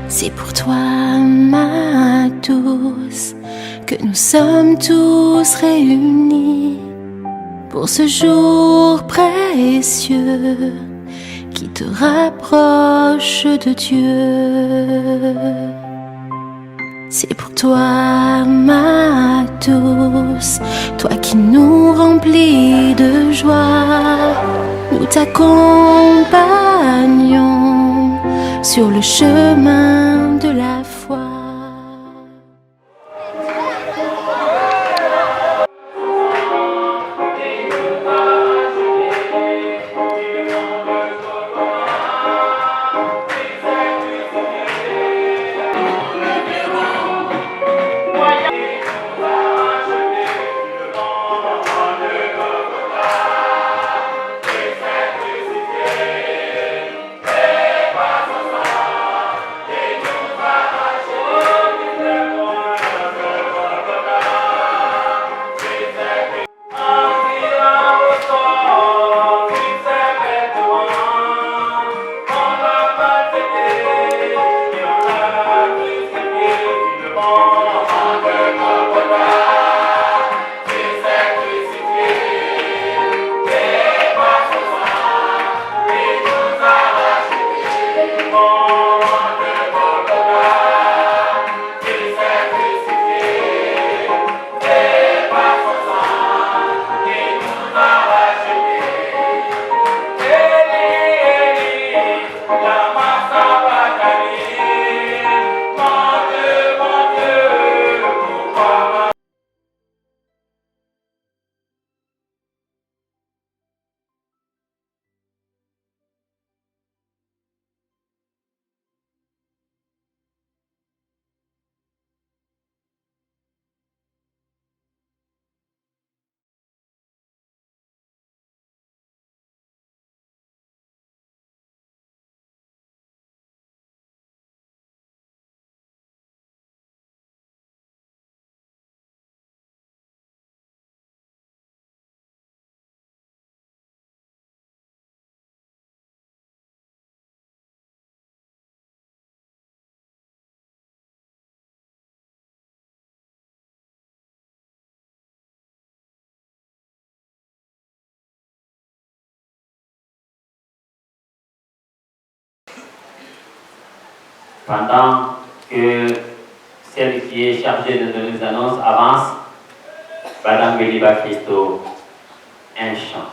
C'est pour toi, ma douce, que nous sommes tous réunis pour ce jour précieux qui te rapproche de Dieu. C'est pour toi, ma douce, toi qui nous remplis de joie. Nous t'accompagnons sur le chemin de la foi. Pendant que celle qui est chargée de donner les annonces avance, Madame Beliba Christo, un chant.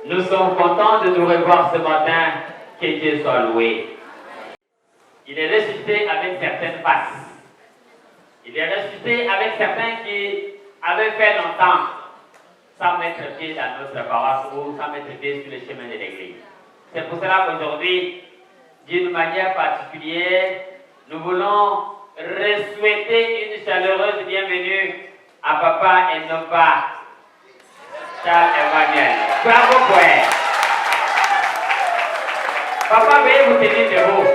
Nous sommes contents de nous revoir ce matin. Que Dieu soit loué. Il est ressuscité avec certaines faces. Il est ressuscité avec certains qui avaient fait longtemps sans mettre pied dans notre paroisse ou sans mettre pied sur le chemin de l'église. C'est pour cela qu'aujourd'hui, d'une manière particulière, nous voulons souhaiter une chaleureuse bienvenue à Papa et Nova Charles Emmanuel. Bravo, poète. Papa, veuillez vous tenir debout.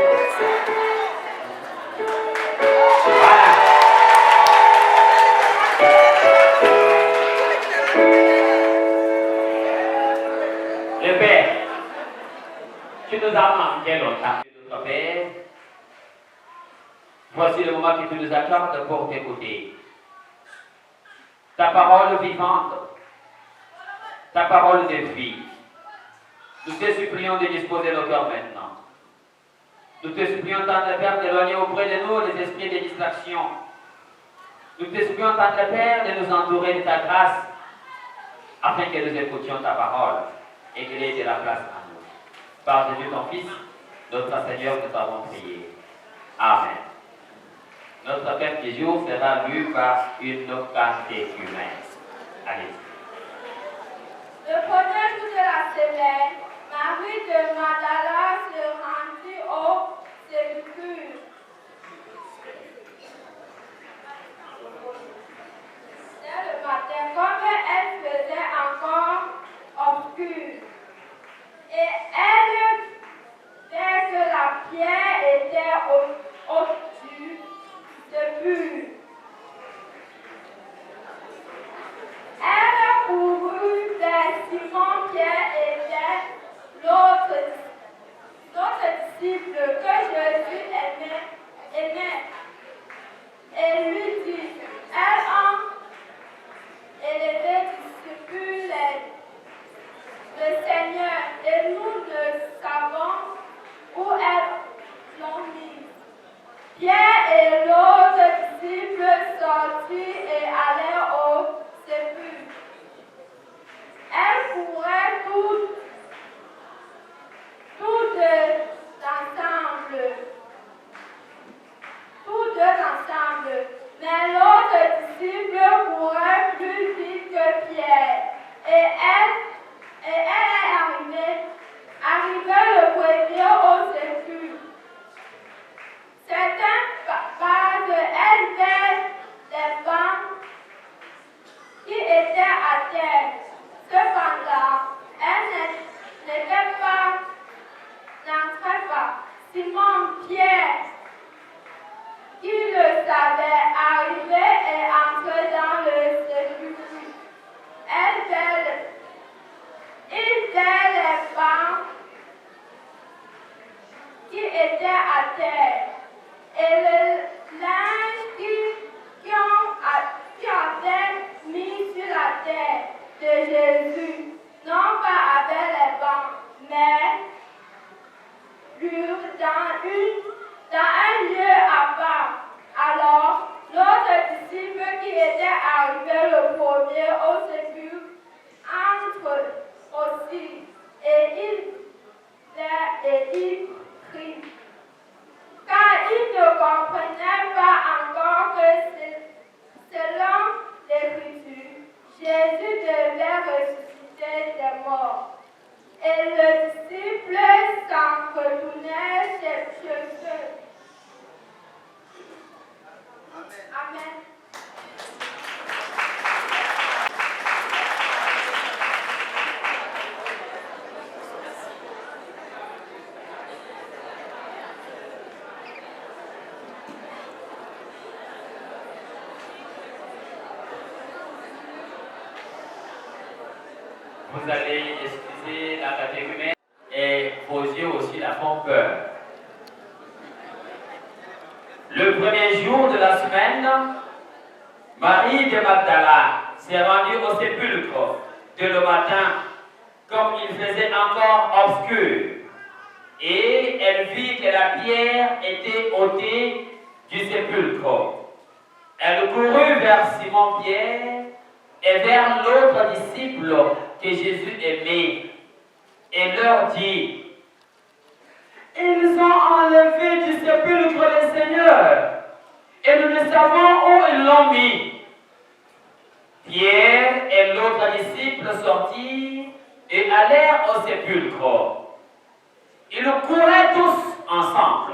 Voilà. Le Père, tu nous as manqué longtemps. Notre Père, voici le moment que tu nous accordes pour t'écouter. Ta parole vivante, ta parole de vie. Nous te supplions de disposer nos cœurs maintenant. Nous te supplions, Tante Père, d'éloigner auprès de nous les esprits de distraction. Nous te supplions, Tante Père, de nous entourer de ta grâce, afin que nous écoutions ta parole et qu'elle ait de la place en nous. Par Jésus ton Fils, notre Seigneur, nous avons prié. Amen. Notre Père du jour sera lu par une catéchumène. Allez. Le premier jour de la semaine, Marie de Magdala se rendit au sépulcre. Dès le matin, comme elle faisait encore obscur, et elle vit que la pierre était au-dessus depuis. Elle courut vers Simon-Pierre et vers l'autre disciple que Jésus aimait, et lui dit, elle était disciple le Seigneur, et nous ne savons où elles l'ont mis. Pierre et l'autre disciple sortirent et allèrent au sépulcre. Elles couraient toutes ensemble, mais l'autre disciple courait plus vite que Pierre, et elle est arrivée le premier au sépulcre. Certains pas de elle vers les bancs qui étaient à terre. Cependant, elle n'entrait pas. Simon Pierre, qui le savait, arrivait et entrait dans le sépulcre. Il vit les bancs qui étaient à terre et le linge qui avait mis sur la tête de Jésus, non pas avec les bancs, mais dans un lieu à part. Alors, l'autre disciple qui était arrivé le premier au sépulcre entre aussi, et il prie. Car il ne comprenait pas encore que selon l'Écriture, Jésus devait ressusciter des morts. Et le disciple s'en retournait chez eux. Amen. Vous allez excuser la catéchumène et vos yeux aussi la font peur. Le premier jour de la semaine, Marie de Magdala s'est rendue au sépulcre de le matin, comme il faisait encore obscur, et elle vit que la pierre était ôtée du sépulcre. Elle courut vers Simon-Pierre et vers l'autre disciple que Jésus aimait, et leur dit, ils ont enlevé du sépulcre le Seigneur, et nous ne savons où ils l'ont mis. Pierre et l'autre disciple sortirent et allèrent au sépulcre. Ils couraient tous ensemble,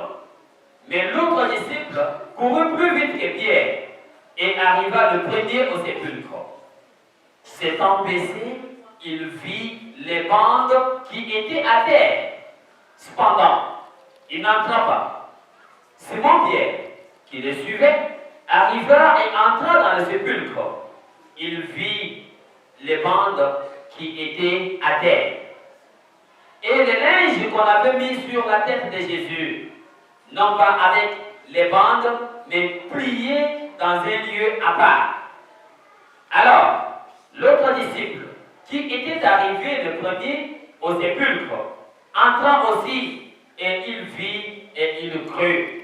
mais l'autre disciple courut plus vite que Pierre et arriva le premier au sépulcre. S'étant baissé, il vit les bandes qui étaient à terre. Cependant, il n'entra pas. Simon Pierre, qui le suivait, arriva et entra dans le sépulcre. Il vit les bandes qui étaient à terre. Et les linges qu'on avait mis sur la tête de Jésus, non pas avec les bandes, mais pliés dans un lieu à part. Alors, l'autre disciple, qui était arrivé le premier au sépulcre, entra aussi, et il vit et il crut.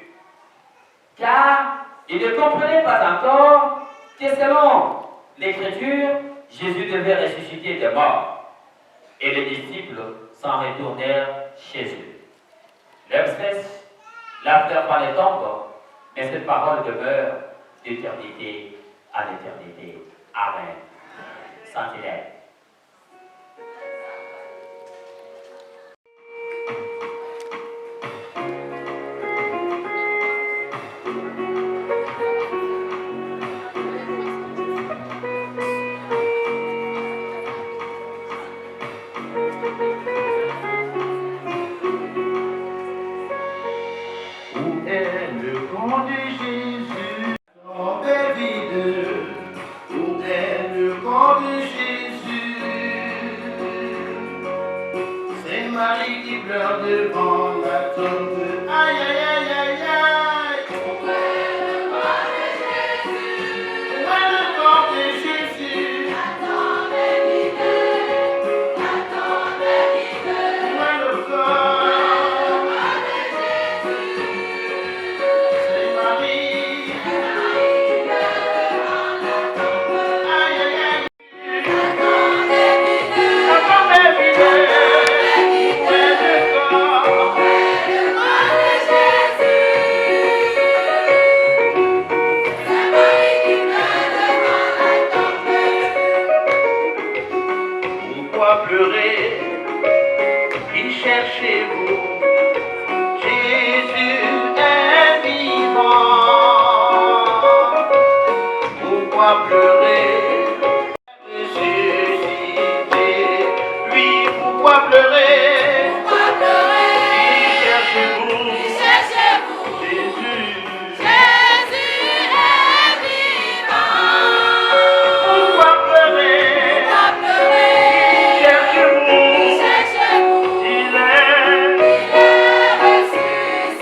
Car il ne comprenait pas encore que selon l'Écriture, Jésus devait ressusciter des morts. Et les disciples s'en retournèrent chez eux. L'heure cesse, la fleur par les tombes, mais cette parole demeure d'éternité à l'éternité. Amen. Sentinelle. Où est le camp de Jésus? Tombe vide. Où est le camp de Jésus? C'est Marie qui pleure devant la tombe. Aïe, aïe, aïe, aïe, aïe. Où est le camp de Jésus? Où est le camp de Jésus? La tombe est vide. La tombe est vide. Où est le camp? Pourquoi pleurer? Qui cherchez-vous? Jésus est vivant. Pourquoi pleurer? Ressuscité. Lui, pourquoi pleurer? Pourquoi pleurer? Qui cherchez-vous? Qui cherchez-vous? Jésus. Jésus est vivant. Pourquoi pleurer? Pourquoi pleurer? Qui cherchez-vous? Qui cherchez-vous? Il est ressuscité.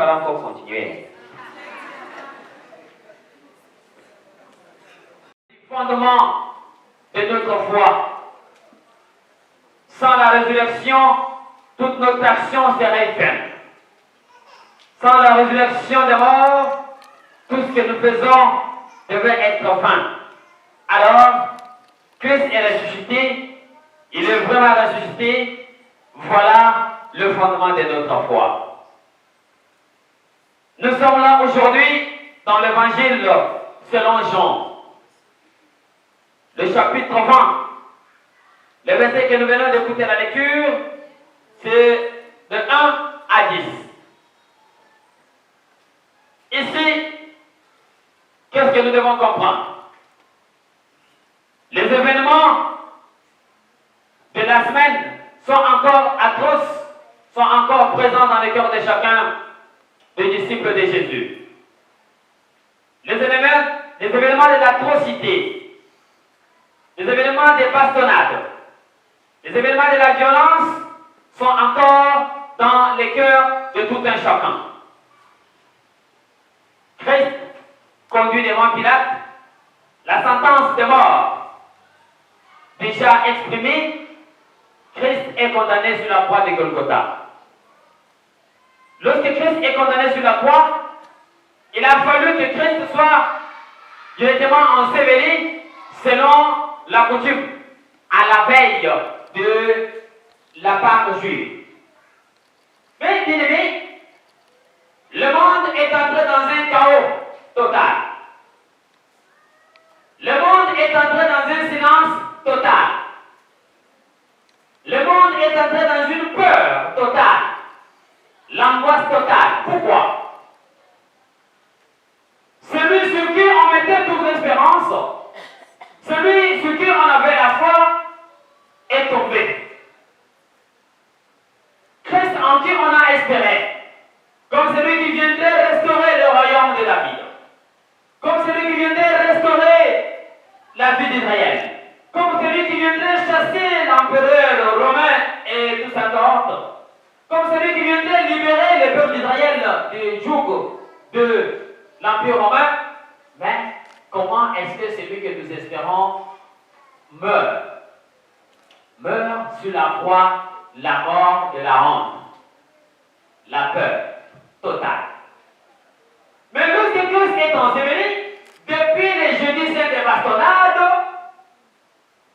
va encore continuer. Le fondement de notre foi. Sans la résurrection, toute notre action serait vaine. Sans la résurrection des morts, tout ce que nous faisons devait être vain. Alors, Christ est ressuscité, il est vraiment ressuscité, voilà le fondement de notre foi. Nous sommes là aujourd'hui dans l'évangile selon Jean, le chapitre 20. Le verset que nous venons d'écouter la lecture, c'est de 1 à 10. Ici, qu'est-ce que nous devons comprendre? Les événements de la semaine sont encore atroces, sont encore présents dans le cœur de chacun des disciples de Jésus. Les événements de l'atrocité, les événements des bastonnades, les événements de la violence sont encore dans le cœur de tout un chacun. Christ conduit devant Pilate, la sentence de mort déjà exprimée, Christ est condamné sur la croix de Golgotha. Lorsque Christ est condamné sur la croix, il a fallu que Christ soit directement enseveli selon la coutume, à la veille de la Pâque juive. Mais, bien aimé, le monde est entré dans un chaos total. Le monde est entré dans un silence total. Le monde est entré dans une peur totale. L'angoisse totale. Pourquoi? Celui sur qui on mettait toute l'espérance, celui sur qui on avait la foi, est tombé. Christ en qui on a espéré, comme celui qui viendrait restaurer le royaume de David, comme celui qui viendrait restaurer la vie d'Israël, comme celui qui viendrait chasser l'empereur romain et tout sa cohorte, comme celui qui viendrait libérer le peuple d'Israël du joug de l'empire romain. Mais comment est-ce que celui que nous espérons meurt sur la croix, la mort de la honte, la peur totale? Mais lorsque Christ est enseveli, depuis les jeudis saints de bastonnade,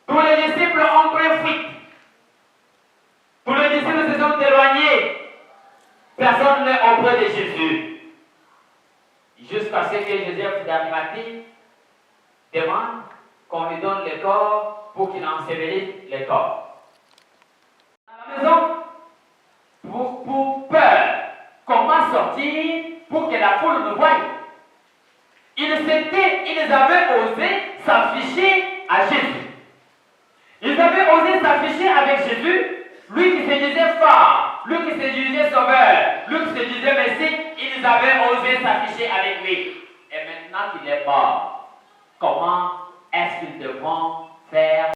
tous les disciples ont pris fuite. Tous les disciples se sont éloignés. Personne n'est auprès de Jésus. Jusqu'à ce que Joseph d'Arimathie demande qu'on lui donne le corps pour qu'il ensevelisse le corps. À la maison, pour peur, comment sortir pour que la foule nous voie? Ils avaient osé s'afficher à Jésus. Ils avaient osé s'afficher avec Jésus, lui qui se disait fort, lui qui se disait sauveur, lui qui se disait Messie. Ils avaient osé s'afficher avec lui. Et maintenant qu'il est mort, comment est-ce qu'ils devront faire?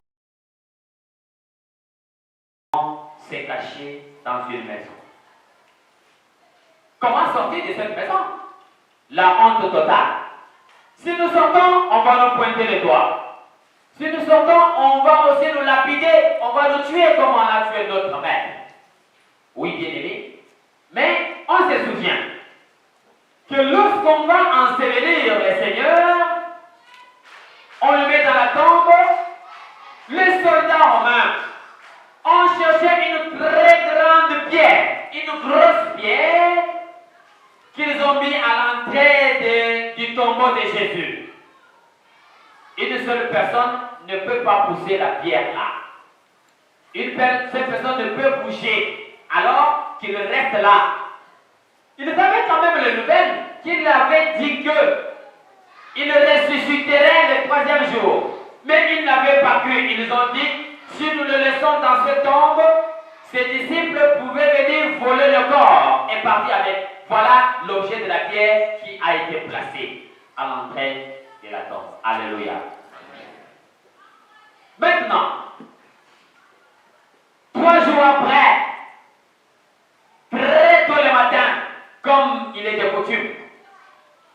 Se cacher dans une maison. Comment sortir de cette maison? La honte totale. Si nous sortons, on va nous pointer les doigts. Si nous sortons, on va aussi nous lapider, on va nous tuer comme on a tué notre maître. Oui, bien aimé. Mais on se souvient que lorsqu'on va ensevelir le Seigneur, on le met dans la tombe. Les soldats romains ont cherché une très grande pierre, une grosse pierre, qu'ils ont mis à l'entrée du tombeau de Jésus. Une seule personne ne peut pas pousser la pierre là. Cette personne ne peut bouger, alors qu'il reste là. Ils avaient quand même la nouvelle qu'il avait dit qu'il ressusciterait le troisième jour. Mais ils n'avaient pas cru. Ils ont dit, si nous le laissons dans cette tombe, ses disciples pouvaient venir voler le corps et partir avec. Voilà l'objet de la pierre qui a été placée à l'entrée de la tombe. Alléluia. Maintenant, 3 jours après, très tôt le matin, comme il est de coutume,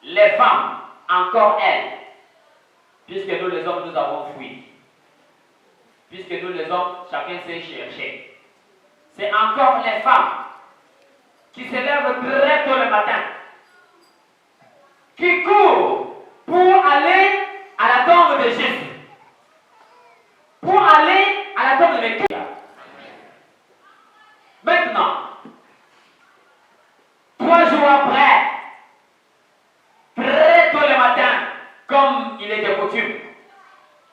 les femmes, encore elles, puisque nous les hommes, nous avons fui, puisque nous les hommes, chacun s'est cherché. C'est encore les femmes qui se lèvent très tôt le matin, qui courent pour aller à la tombe de Jésus, pour aller à la tombe de Jésus. Maintenant, 3 jours après, très tôt le matin, comme il est de coutume,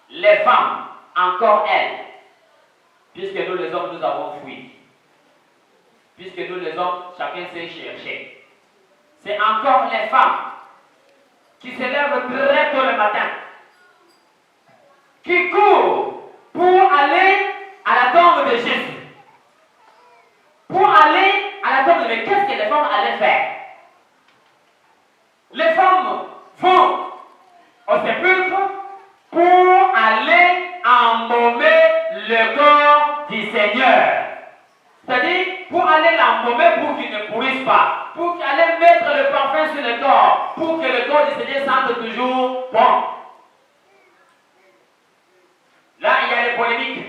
les femmes, encore elles, puisque nous les hommes, nous avons fui, puisque nous les hommes, chacun s'est cherché. C'est encore les femmes qui se lèvent très tôt le matin, qui courent pour aller à la tombe de Jésus. Pour aller à la tombe de Jésus, qu'est-ce que les femmes allaient faire? Les femmes vont au sépulcre pour aller embaumer le corps du Seigneur. C'est-à-dire, pour aller l'embaumer pour qu'il ne pourrisse pas, pour aller mettre le parfum sur le corps, pour que le corps du Seigneur sente toujours bon. Là, il y a les polémiques.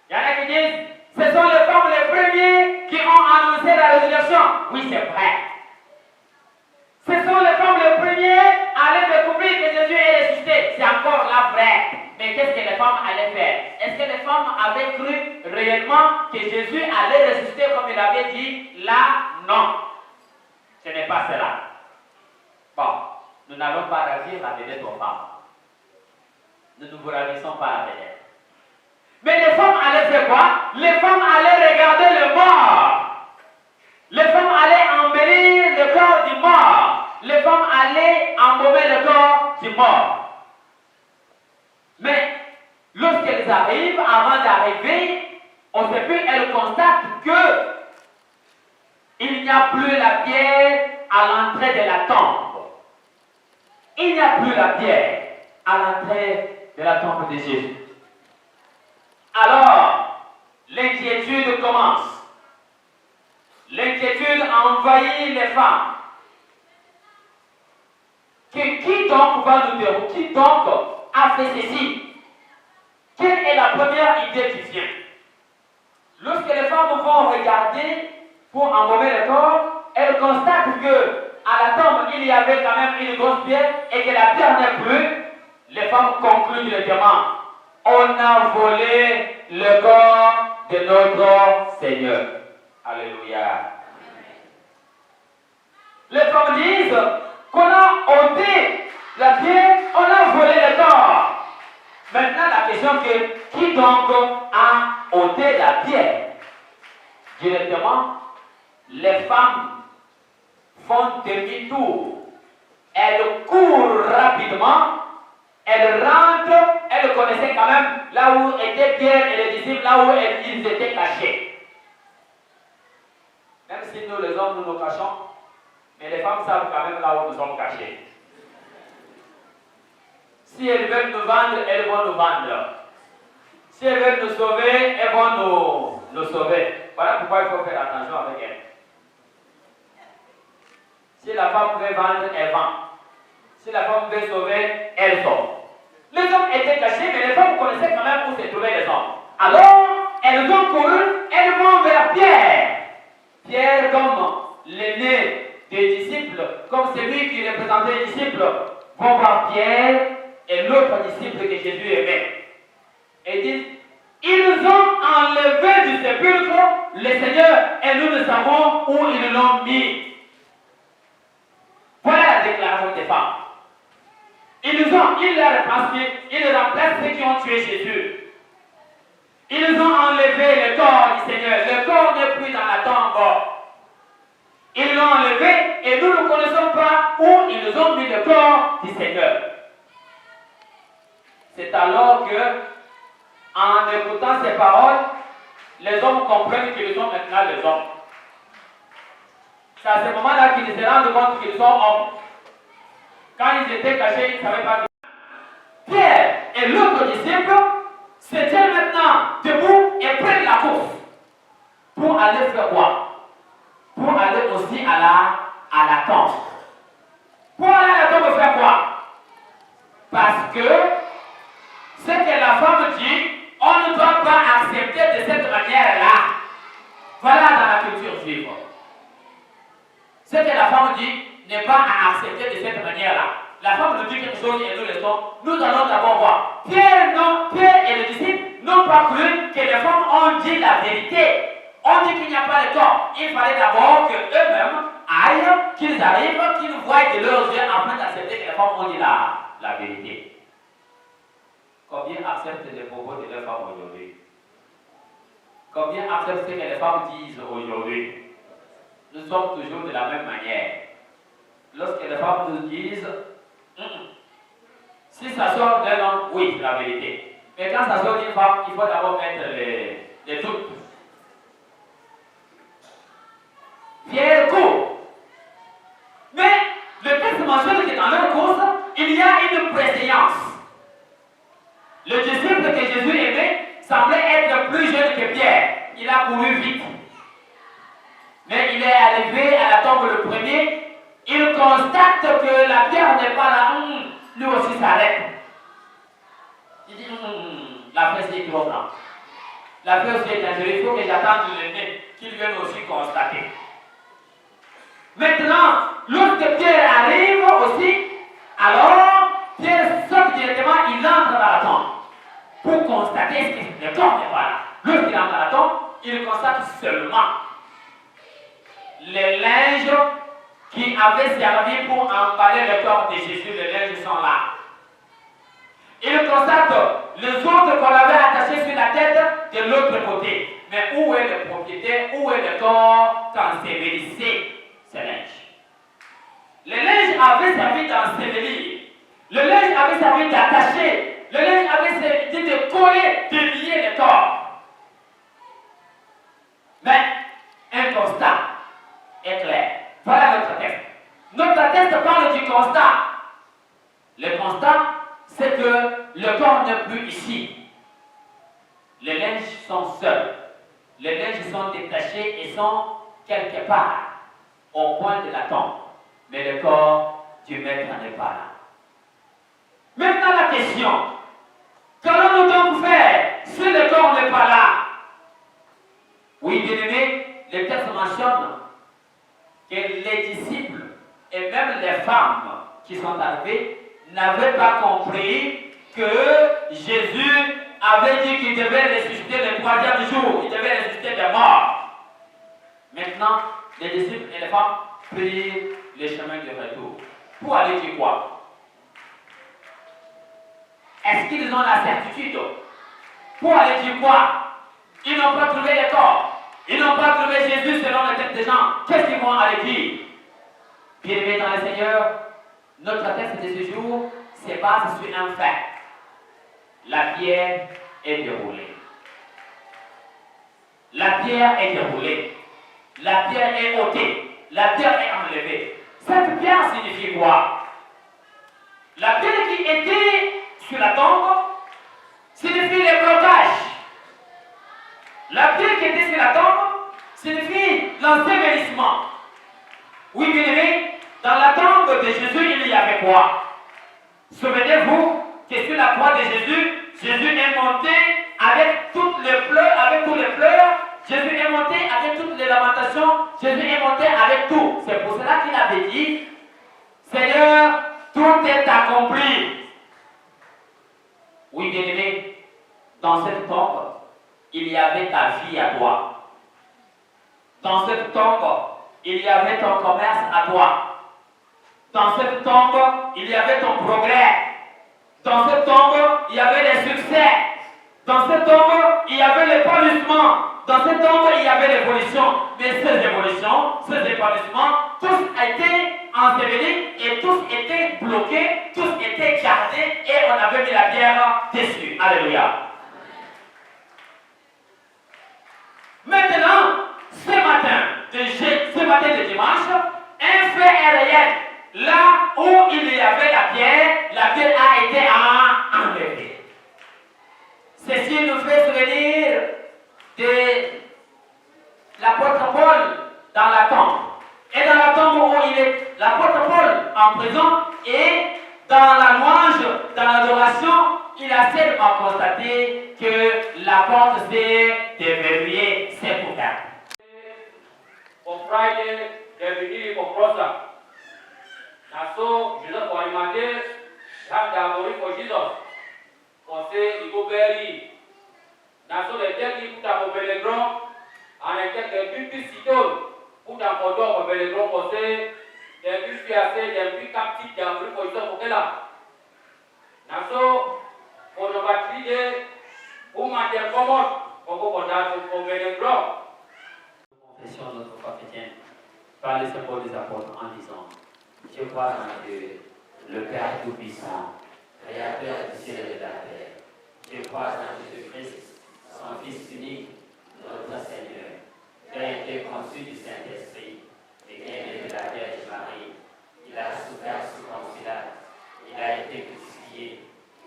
Il y en a qui disent, ce sont les femmes les premiers qui ont annoncé la résurrection. Oui, c'est vrai. Ce sont les femmes les premiers à aller découvrir que Jésus est ressuscité. C'est encore là vrai. Mais qu'est-ce que les femmes allaient faire? Est-ce que les femmes avaient cru réellement que Jésus allait ressusciter comme il avait dit? Là, non. Ce n'est pas cela. Bon, nous n'allons pas ravir la vedette aux femmes. Nous ne vous ravissons pas la vedette. Mais les femmes allaient faire quoi? Les femmes allaient regarder le mort. Les femmes allaient embellir le corps du mort. Les femmes allaient embaumer le corps du mort. Mais lorsqu'elles arrivent, avant d'arriver, on sait plus, elles constatent que il n'y a plus la pierre à l'entrée de la tombe. Il n'y a plus la pierre à l'entrée de la tombe de Jésus. Alors, l'inquiétude commence. L'inquiétude envahit les femmes. Qui donc va nous dire? Qui donc a fait ceci? Quelle est la première idée qui vient? Lorsque les femmes vont regarder pour embaumer le corps, elles constatent que à la tombe il y avait quand même une grosse pierre et que la pierre n'est plus. Les femmes concluent directement: on a volé le corps de notre Seigneur. Alléluia. Les femmes disent qu'on a ôté la pierre, on a volé le corps. Maintenant, la question est: qui donc a ôté la pierre? Directement, les femmes font demi-tour. Elles courent rapidement, elles rentrent, elles connaissaient quand même là où étaient Pierre et les disciples, là où ils étaient cachés. Même si nous, les hommes, nous nous cachons, mais les femmes savent quand même là où nous sommes cachés. Si elles veulent nous vendre, elles vont nous vendre. Si elles veulent nous sauver, elles vont nous sauver. Voilà pourquoi il faut faire attention avec elles. Si la femme veut vendre, elle vend. Si la femme veut sauver, elle sauve. Les hommes étaient cachés, mais les femmes connaissaient quand même où se trouvaient les hommes. Alors, elles ont couru, elles vont vers Pierre. Pierre, comme l'aîné des disciples, comme celui qui représentait les disciples, vont voir Pierre et l'autre disciple que Jésus aimait. Et disent: ils ont enlevé du sépulcre le Seigneur et nous ne savons où ils l'ont mis. Voilà la déclaration des femmes. Ils la retransmis, ils remplacent ceux qui ont tué Jésus. Ils ont enlevé le corps du Seigneur. Le corps n'est plus dans la tombe. Ils l'ont enlevé et nous ne connaissons pas où ils ont mis le corps du Seigneur. C'est alors que, en écoutant ces paroles, les hommes comprennent qu'ils sont maintenant les hommes. C'est à ce moment-là qu'ils se rendent compte qu'ils sont hommes. Quand ils étaient cachés, ils ne savaient pas. Pierre et l'autre disciple se tiennent maintenant debout et prennent la course. Pour aller faire quoi? Pour aller aussi à à la tombe. Pour aller à la tombe, faire quoi? Parce que ce que la femme dit, on ne doit pas accepter de cette manière-là. Voilà dans la culture juive. Ce que la femme dit n'est pas à accepter de cette manière-là. La femme nous dit quelque chose et nous laissons. Nous allons d'abord voir. Pierre et les disciples n'ont pas cru que les femmes ont dit la vérité. On dit qu'il n'y a pas de tort. Il fallait d'abord qu'eux-mêmes aillent, qu'ils arrivent, qu'ils voient de leurs yeux afin d'accepter que les femmes ont dit la vérité. Combien acceptent les propos de leurs femmes aujourd'hui? Combien acceptent ce que les femmes disent aujourd'hui? Nous sommes toujours de la même manière. Lorsque les femmes nous disent, si ça sort d'un homme, oui, c'est la vérité. Mais quand ça sort d'une femme, il faut d'abord mettre les doutes. Pierre court. Mais le texte mentionne que dans leur course, il y a une préséance. Le disciple que Jésus aimait semblait être plus jeune que Pierre. Il a couru vite. Mais il est arrivé à la tombe le premier. Il constate que la pierre n'est pas là. Lui aussi s'arrête. Il dit, la fraise est trop grande. La fraise est dangereuse. Il faut que j'attende le nez qu'il vienne aussi constater. Maintenant, lorsque Pierre arrive aussi, alors Pierre saute directement, il entre dans la tombe pour constater que le corps n'est pas là. Lorsqu'il entre dans la tombe, il constate seulement les linges qui avaient servi pour emballer le corps de Jésus, les linges sont là. Il constate les autres qu'on avait attachés sur la tête de l'autre côté. Mais où est le propriétaire, où est le corps qu'ensevelissait ces linges? Les linges avaient servi d'ensevelir. Le linge avait servi d'attacher. Le linge avait servi de coller, de lier le corps. Mais un constat est clair. Voilà notre texte. Notre texte parle du constat. Le constat, c'est que le corps n'est plus ici. Les linges sont seuls. Les linges sont détachés et sont quelque part au coin de la tombe. Mais le corps du maître n'est pas là. Maintenant la question, qu'allons-nous donc faire si le corps n'est pas là? Oui, bien-aimés, le texte mentionne que les disciples et même les femmes qui sont arrivées n'avaient pas compris que Jésus avait dit qu'il devait ressusciter le troisième jour, il devait ressusciter des morts. Maintenant, les disciples et les femmes prirent le chemin du retour. Pour aller dire quoi? Est-ce qu'ils ont la certitude? Pour aller dire quoi? Ils n'ont pas trouvé le corps. Ils n'ont pas trouvé Jésus selon le texte des gens. Qu'est-ce qu'ils vont aller dire? Bien-aimés dans le Seigneur, notre texte de ce jour se base sur un fait. La pierre est déroulée. La pierre est déroulée. La pierre est ôtée. La pierre est enlevée. Cette pierre signifie quoi? La pierre qui était sur la tombe signifie les blocages. La pierre qui était sur la tombe signifie l'ensevelissement. Oui, bien aimé, dans la tombe de Jésus, il y avait quoi? Souvenez-vous que sur la croix de Jésus, Jésus est monté avec toutes les pleurs, avec tous les pleurs. Jésus est monté avec toutes les lamentations. Jésus est monté avec tout. C'est pour cela qu'il avait dit, Seigneur, tout est accompli. Oui, bien aimé, dans cette tombe, il y avait ta vie à toi. Dans cette tombe, il y avait ton commerce à toi. Dans cette tombe, il y avait ton progrès. Dans cette tombe, il y avait les succès. Dans cette tombe, il y avait l'épanouissement. Dans cette tombe, il y avait l'évolution. Mais ces évolutions, ces épanouissements, tous étaient ensevelis et tous étaient bloqués, tous étaient gardés et on avait mis la pierre dessus. Alléluia. Maintenant, ce matin de dimanche, un fait est réel. Là où il y avait la pierre a été enlevée. Ceci nous fait souvenir de l'apôtre Paul dans la tombe. Et dans la tombe où il était, en prison et dans la louange, dans l'adoration, il a seulement constaté que la porte s'est déverrouillée, c'est pour ça. On Friday, they begin for cross. And so Jesus for Imate, have the glory for Jesus. For say, he go bury. And so they take him put up for Bellegron, and they take the big stone, put up for door for Bellegron, for say, they will say, they will captive, they will for Jesus for Kela. And so, for number 3 days, woman, they come out, for that, for Bellegron. Confession de notre foi chrétienne par les symboles des apôtres en disant: je crois en Dieu, le Père Tout-Puissant, Créateur du ciel et de la terre. Je crois en Jésus-Christ, son Fils unique, notre Seigneur, qui a été conçu du Saint-Esprit et qui est né de la Vierge Marie. Il a souffert sous Ponce Pilate, il a été crucifié,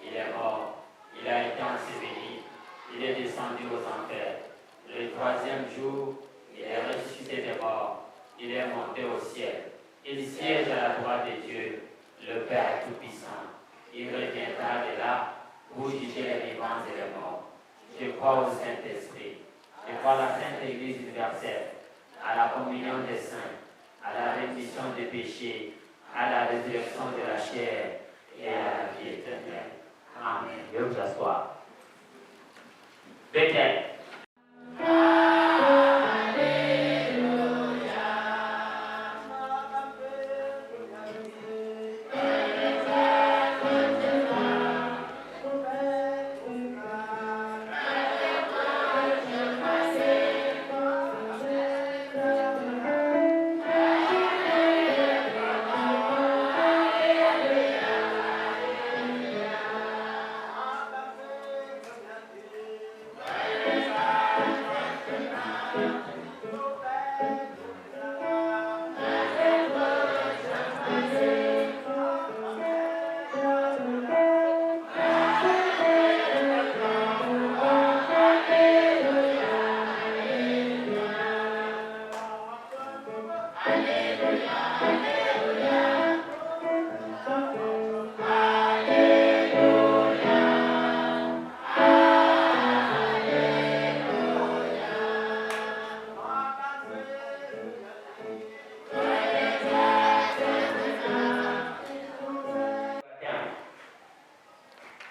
il est mort, il a été enseveli, il est descendu aux enfers. Le 3e jour, il est ressuscité des morts, il est monté au ciel, il siège à la droite de Dieu, le Père Tout-Puissant. Il reviendra de là pour juger les vivants et les morts. Je crois au Saint-Esprit, je crois à la Sainte Église universelle, à la communion des saints, à la rémission des péchés, à la résurrection de la chair et à la vie éternelle. Amen. Je vous assois. Bethel.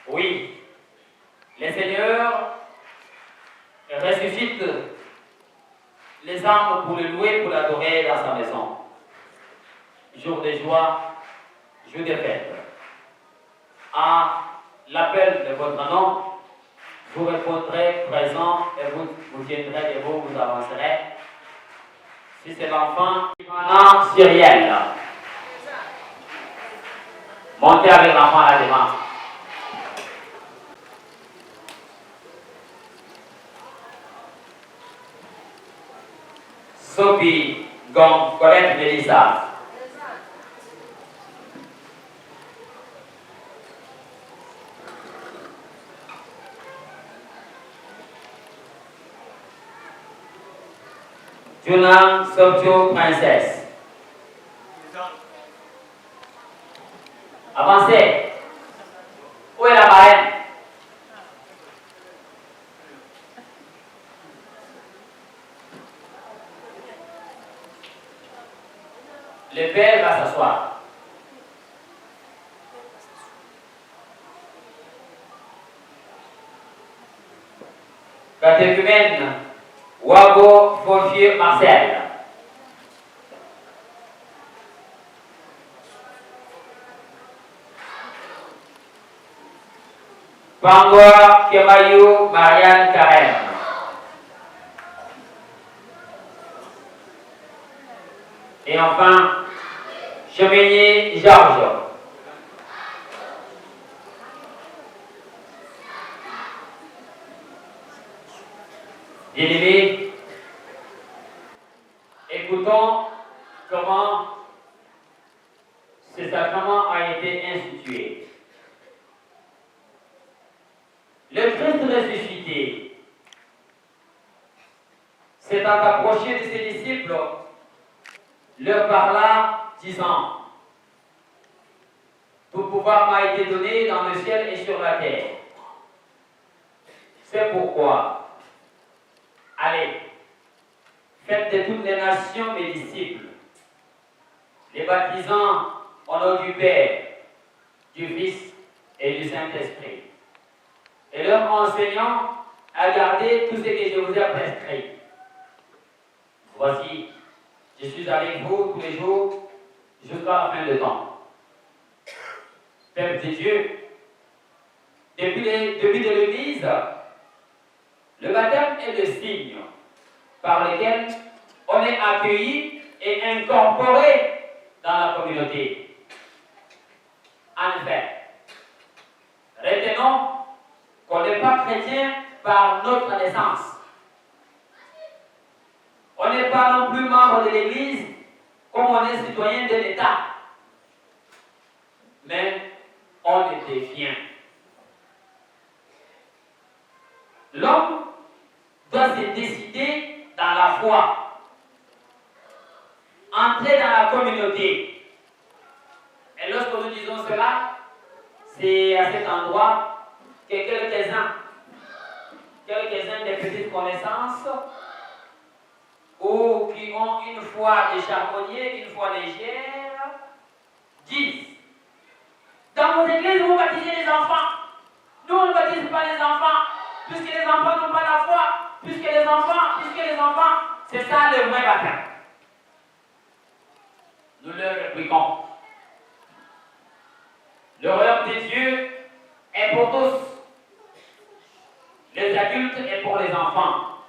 Oui, le Seigneur ressuscite les âmes pour le louer, pour l'adorer dans sa maison. Jour de joie, jour de fête. À l'appel de votre nom, vous répondrez présent et vous viendrez debout, vous avancerez. Si c'est l'enfant, Ivana Cyrielle. Montez avec l'enfant à la devant. Sophie Gong Colette Mélissa. Junang Sopcho Princesse. Avancez. Où est la marraine? Le père va s'asseoir. Catéchumène Wago Fonfier Marcel. Pangwa Kemayou Marianne Karen. Et enfin, Cheminier Georges. Bien-aimés, écoutons comment ce sacrement a été institué. Le Christ ressuscité s'étant approché de ses disciples, leur parla, disant: Tout pouvoir m'a été donné dans le ciel et sur la terre. C'est pourquoi, allez, faites de toutes les nations mes disciples, les baptisant au nom du Père, du Fils et du Saint-Esprit, et leur enseignant à garder tout ce que je vous ai prescrit. Voici, je suis avec vous tous les jours jusqu'à la fin du temps. Peuple de Dieu, depuis de l'Église, le baptême est le signe par lequel on est accueilli et incorporé dans la communauté. En effet, retenons qu'on n'est pas chrétien par notre naissance. On n'est pas non plus membre de l'Église comme on est citoyen de l'État. Mais on le devient. L'homme doit se décider dans la foi, entrer dans la communauté. Et lorsque nous disons cela, c'est à cet endroit que quelques-uns des petites connaissances ou qui ont une foi de charbonnier, une foi légère, disent: dans vos églises, vous baptisez les enfants. Nous, on ne baptise pas les enfants, puisque les enfants n'ont pas la foi, puisque les enfants, c'est ça le vrai baptême. Nous leur répliquons: le royaume de Dieu est pour tous. Les adultes et pour les enfants.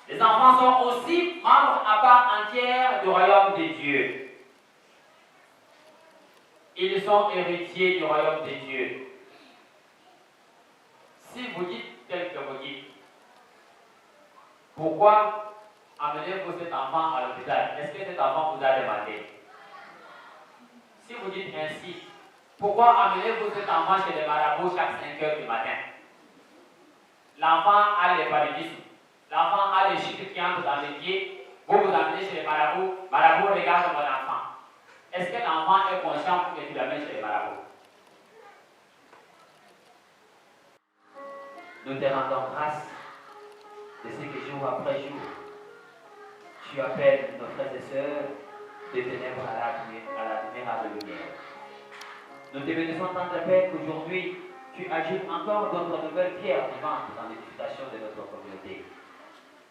Les enfants sont aussi membres à part entière du royaume de Dieu. Ils sont héritiers du royaume de Dieu. Si vous dites tel que vous dites, pourquoi amenez-vous cet enfant à l'hôpital? Est-ce que cet enfant vous a demandé? Si vous dites ainsi, pourquoi amenez-vous cet enfant chez les marabouts chaque 5 heures du matin? L'enfant a les paludismes, l'enfant a les chiffres qui entrent dans les pieds, vous vous amenez chez les marabouts, marabouts regarde mon enfant. Est-ce que l'enfant est conscient pour que tu l'amènes chez les marabouts? Nous te rendons grâce de ce que jour après jour, tu appelles nos frères et sœurs de ténèbres à l'admirable lumière. Nous te bénissons tant de paix qu'aujourd'hui, tu ajoutes encore d'autres nouvelles pierres vivantes dans l'édification de notre communauté.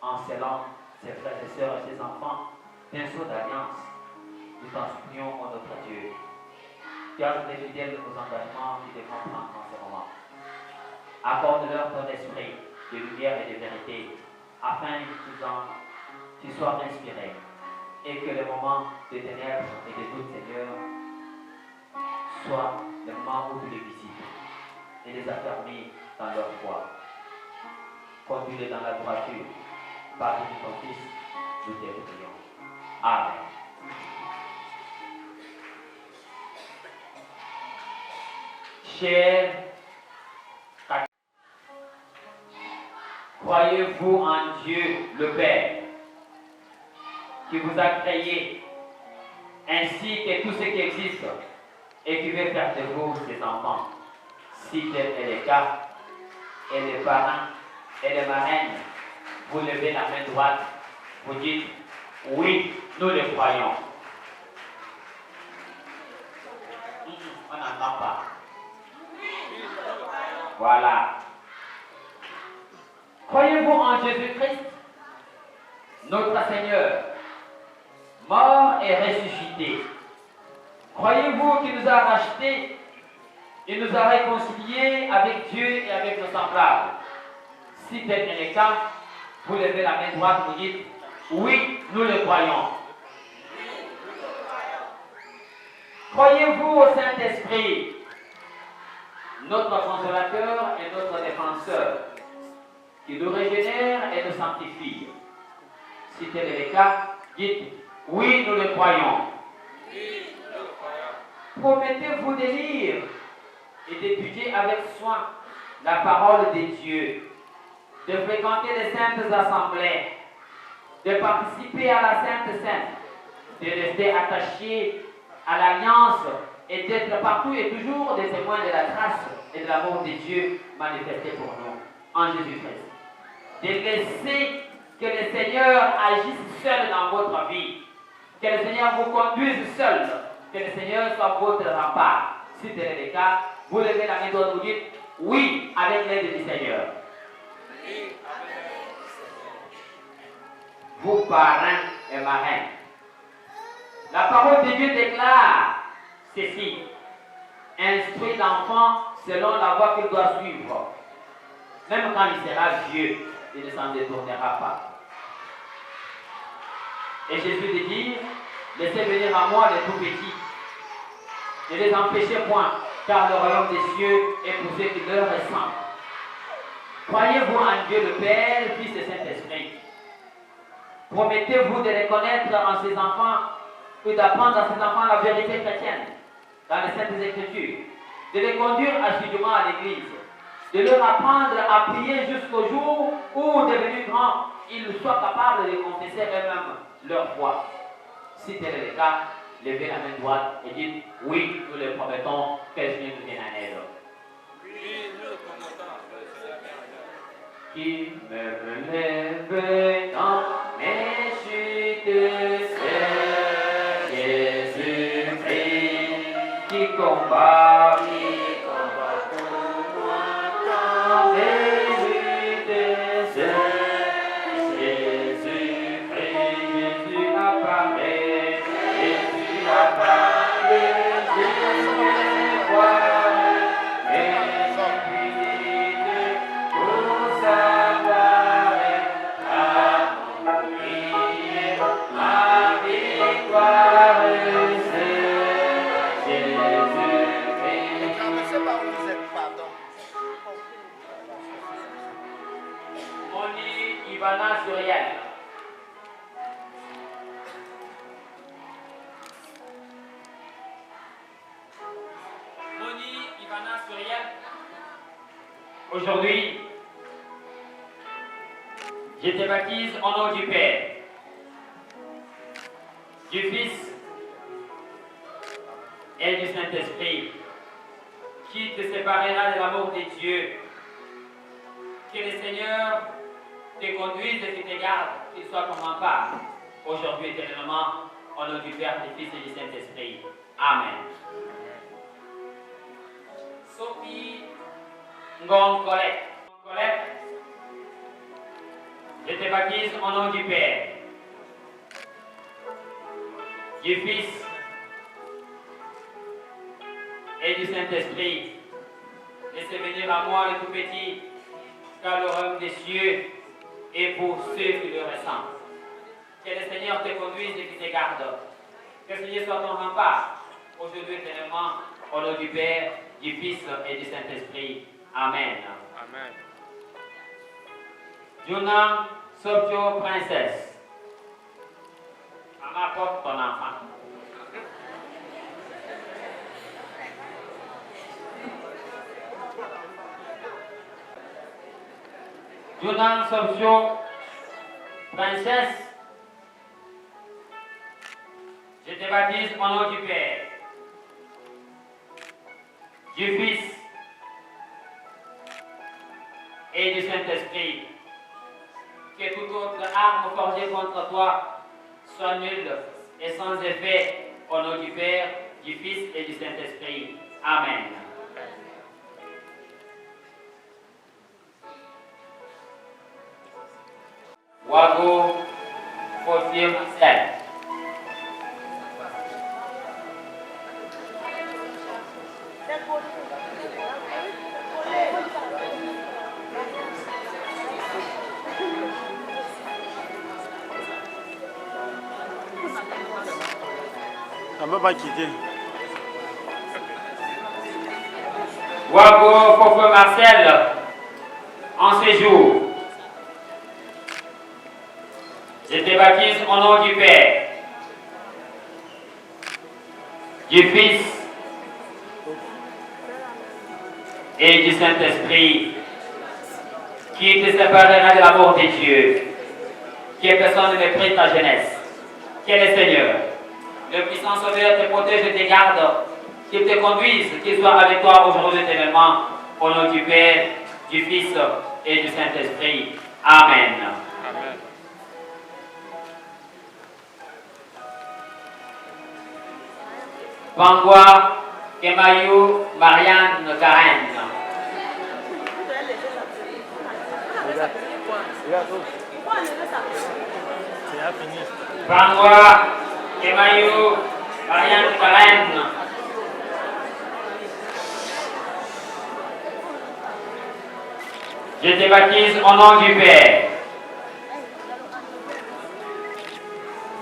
En scellant ses frères et sœurs et ses enfants d'un sceau d'alliance, nous t'en supplions, ô notre Dieu. Garde-les fidèles aux engagements qu'ils devront prendre en ce moment. Accorde-leur ton esprit de lumière et de vérité, afin qu'ils soient inspirés et que le moment de ténèbres et de doute, Seigneur, soit le moment où tu les visites et les affermis dans leur foi. Conduis-les dans la droiture, par ton Fils, nous te prions. Amen. Chers, croyez-vous en Dieu le Père, qui vous a créé, ainsi que tout ce qui existe et qui veut faire de vous ses enfants? Si tel est le cas, et les parents et les marraines, vous levez la main droite, vous dites: oui, nous le croyons. On n'entend pas. Voilà. Croyez-vous en Jésus-Christ, notre Seigneur, mort et ressuscité? Croyez-vous qu'il nous a rachetés? Il nous a réconciliés avec Dieu et avec nos semblables? Si tel est le cas, vous levez la main droite, vous dites: oui, nous le croyons. Croyez-vous au Saint-Esprit, notre consolateur et notre défenseur, qui nous régénère et nous sanctifie? Si tel est le cas, dites: oui, nous le croyons. Promettez-vous de lire et d'étudier avec soin la parole de Dieu, de fréquenter les saintes assemblées, de participer à la Sainte Seine, de rester attaché à l'alliance et et d'être partout et toujours des témoins de la grâce et de l'amour de Dieu manifesté pour nous en Jésus-Christ. De laisser que le Seigneur agisse seul dans votre vie, que le Seigneur vous conduise seul, que le Seigneur soit votre rempart. Si tel est le cas, vous levez la main droite, vous dites oui avec l'aide du Seigneur. Vous parrains et marraines. La parole de Dieu déclare ceci: instruis l'enfant selon la voie qu'il doit suivre. Même quand il sera vieux, il ne s'en détournera pas. Et Jésus dit dire, laissez venir à moi les tout petits. Ne les empêchez point, car le royaume des cieux est pour ceux qui leur ressemblent. Croyez-vous en Dieu le Père, Fils et Saint-Esprit. Promettez-vous de reconnaître en ces enfants ou d'apprendre à ces enfants la vérité chrétienne dans les Saintes Écritures, de les conduire assidûment à l'église, de leur apprendre à prier jusqu'au jour où, devenus grands, ils soient capables de confesser eux-mêmes leur foi. Si tel est le cas, levez la main droite et dites oui, nous le promettons, que le Seigneur nous vienne en aide. Oui, nous le promettons, que le Seigneur vienne en aide. Qui me relève dans mes chutes, c'est Jésus-Christ qui combat pour moi dans mes luttes, c'est Jésus-Christ. Jésus apparaît, Jésus apparaît, Jésus me voit. Ivana Suriel. Moni Ivana Suriel. Aujourd'hui, je te baptise au nom du Père, du Fils et du Saint-Esprit, qui te séparera de l'amour de Dieu. Que le Seigneur te conduise et te garde, qu'il soit ton rempart, aujourd'hui éternellement, au nom du Père, du Fils et du Saint-Esprit. Amen. Sophie Ngong Colette, je te baptise au nom du Père, du Fils et du Saint-Esprit. Laissez venir à moi le tout petit, car le royaume des cieux et pour ceux qui le ressemblent. Que le Seigneur te conduise et qui te garde. Que le Seigneur soit ton rempart, aujourd'hui éternellement, au nom du Père, du Fils et du Saint-Esprit. Amen. Amen. Juna Sopio Princesse. Maman porte ton enfant. Juna Sopio Princesse. Je te baptise au nom du Père, du Fils et du Saint-Esprit. Que toute autre arme forgée contre toi soit nulle et sans effet, au nom du Père, du Fils et du Saint-Esprit. Amen. Wago Fosier Marcel. On ne peut pas quitter. Wago Fofo Marcel, en séjour. Je te baptise au nom du Père, du Fils et du Saint-Esprit, qui te séparera de l'amour de Dieu, que personne ne méprise ta jeunesse. Que le Seigneur, le puissant Sauveur, te protège et te garde qu'il te conduise, qu'il soit avec toi aujourd'hui éternellement. Au nom du Père, du Fils et du Saint-Esprit. Amen. Amen. Bangwa, Kemayou, Marianne, Karen. Bangwa, Kemayou, Marianne, Karen. Je te baptise au nom du Père,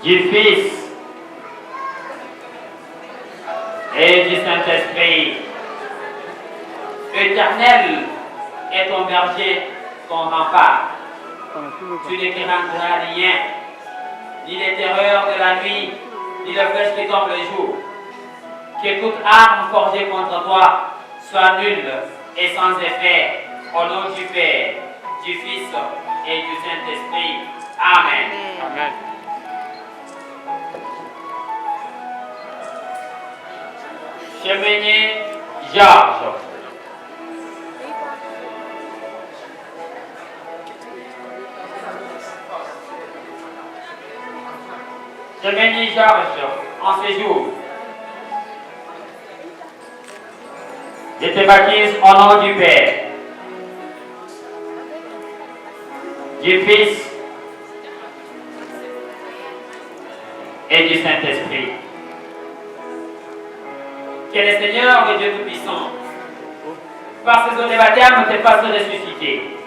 du Fils et du Saint-Esprit. Éternel est ton berger, ton rempart. Tu ne craindras rien, ni les terreurs de la nuit, ni le flèche qui tombe le jour. Que toute arme forgée contre toi soit nulle et sans effet. Au nom du Père, du Fils et du Saint-Esprit. Amen. Amen. Cheminier Georges. Cheminier Georges, en séjour. Je te baptise au nom du Père, du Fils et du Saint-Esprit. Que le Seigneur et Dieu Tout-Puissant, par ses eaux de baptême, te fasse ressusciter.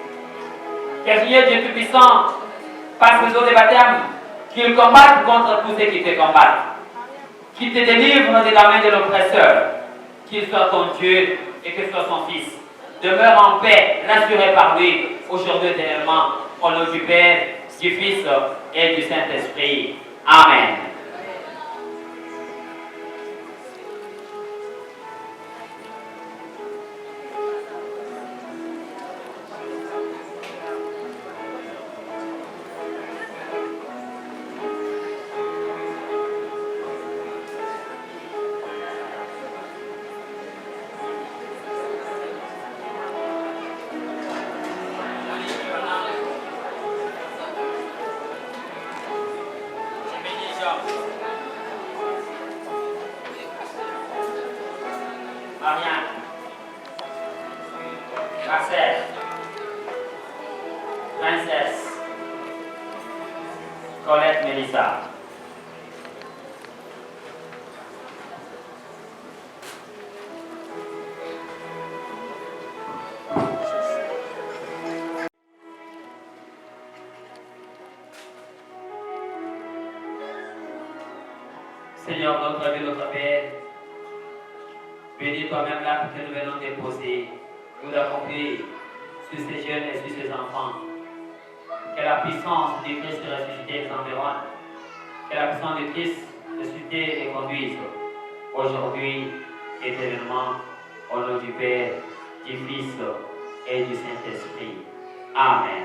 Que le Seigneur Dieu Tout-Puissant, par ses eaux de baptême, qu'il combatte contre tous ceux qui te combattent. Qu'il te délivre de la main de l'oppresseur. Qu'il soit ton Dieu et que soit son Fils. Demeure en paix, rassuré par lui, aujourd'hui éternellement, au nom du Père, du Fils et du Saint-Esprit. Amen. Marianne, Marcel, Princesse, Colette, Mélissa. Seigneur, notre Dieu, notre Père, bénis toi-même l'acte que nous venons déposer, nous d'accomplir sur ces jeunes et sur ces enfants. Que la puissance du Christ ressuscité les environne. Que la puissance du Christ ressuscité les conduise. Aujourd'hui, éternellement, au nom du Père, du Fils et du Saint-Esprit. Amen.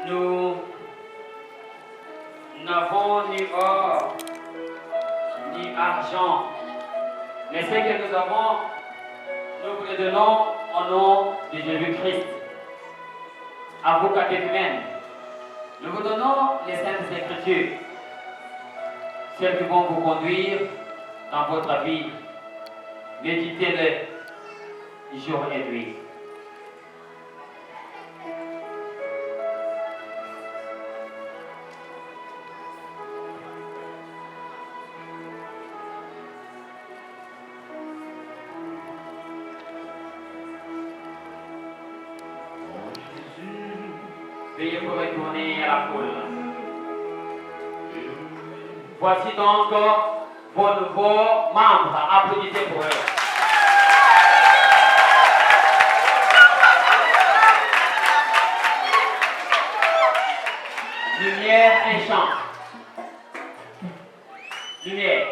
Nous n'avons ni or, ni argent, mais ce que nous avons, nous vous le donnons au nom de Jésus-Christ. À vous, catéchumènes, nous vous donnons les Saintes Écritures, celles qui vont vous conduire dans votre vie. Méditez-les jour et nuit. Veuillez vous retourner à la foule. Voici donc vos nouveaux membres. Applaudissez pour eux. un chant. Lumière.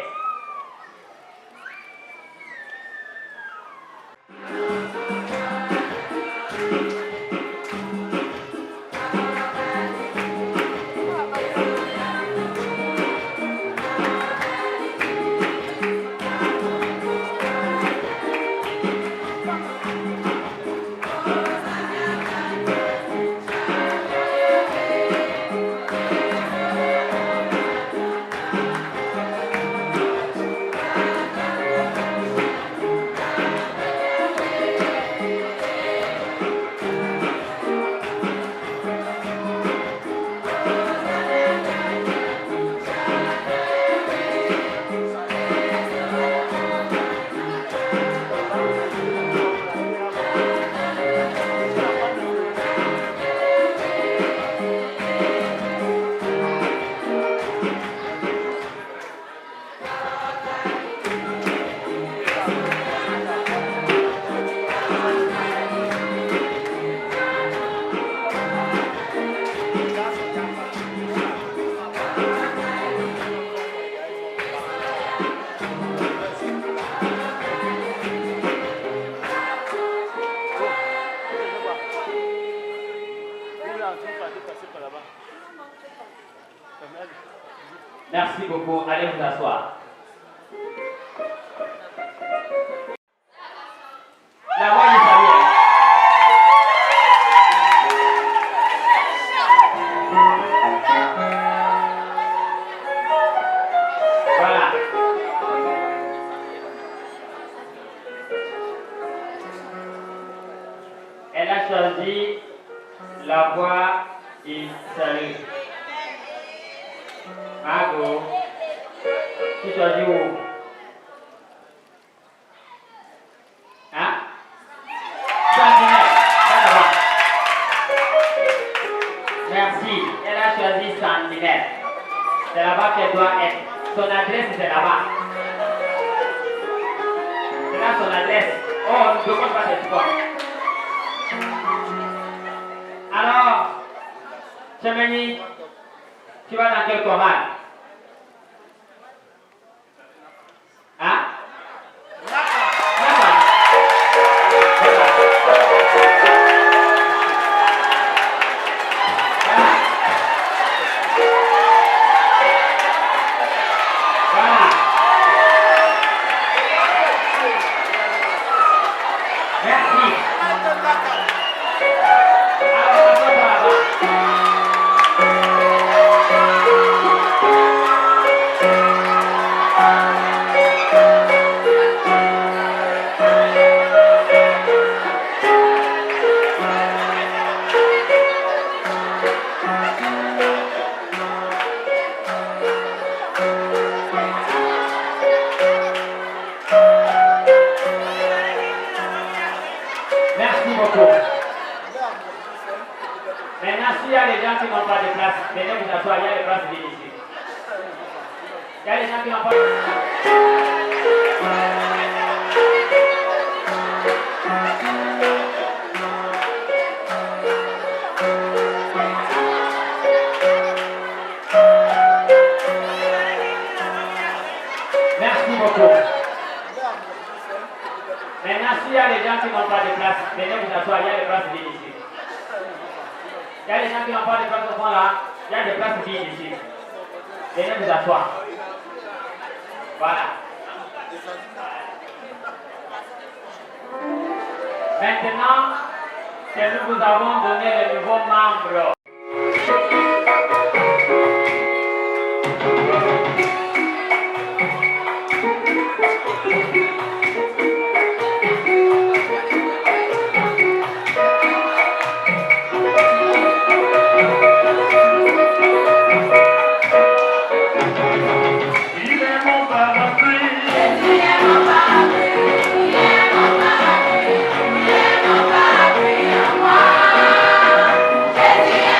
Merci beaucoup. Allez vous asseoir. La voix du salut. Voilà. Elle a choisi la voix du salut. Margot, tu choisis où? Hein? Sandinette, va là-bas. Merci, elle a choisi Sandinette. C'est là-bas qu'elle doit être. Son adresse, c'est là-bas. C'est là son adresse. Oh, on ne demande pas cette fois. Alors, Chemeni, tu vas dans quel chorale? Hein? Voilà. Merci. Merci beaucoup. Maintenant, s'il y a des gens qui n'ont pas de place, venez vous asseoir, il y a des places vides ici. Il y a des gens qui n'ont pas Merci beaucoup. Maintenant, s'il y a des gens qui n'ont pas de place, venez vous asseoir, il y a des places vides ici. Il y a des gens qui n'ont pas de place au fond là, il y a des places vides ici. Venez vous asseoir. Voilà. Maintenant que nous vous avons donné les nouveaux membres, Jésus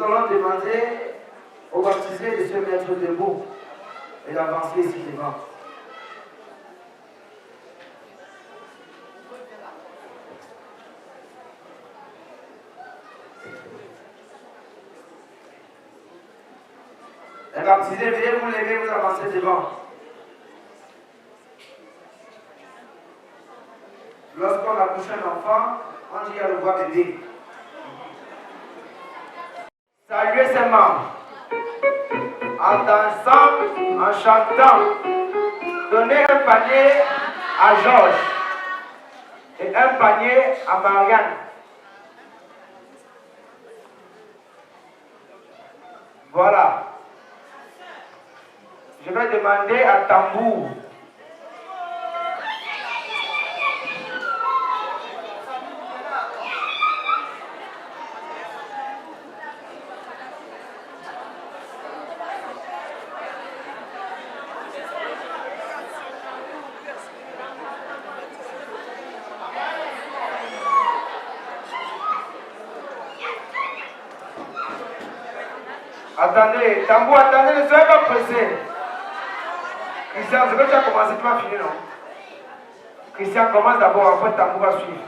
Nous allons demander aux baptisés de se mettre debout et d'avancer ici devant. Les baptisés, veuillez vous lever, vous avancez devant. Lorsqu'on accouche un enfant, on dit à le voir bébé. Saluez ses membres. En dansant, en chantant. Donnez un panier à Georges et un panier à Marianne. Voilà. Je vais demander à Tambour. Attendez, Tambour, attendez, ne soyez pas pressé. Christian, c'est que tu as commencé, tu vas finir, non? Christian, commence d'abord, après Tambour va suivre.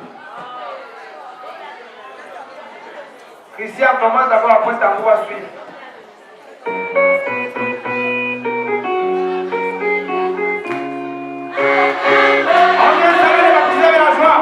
Christian, commence d'abord, après Tambour va suivre. On vient saluer les baptisés avec la joie.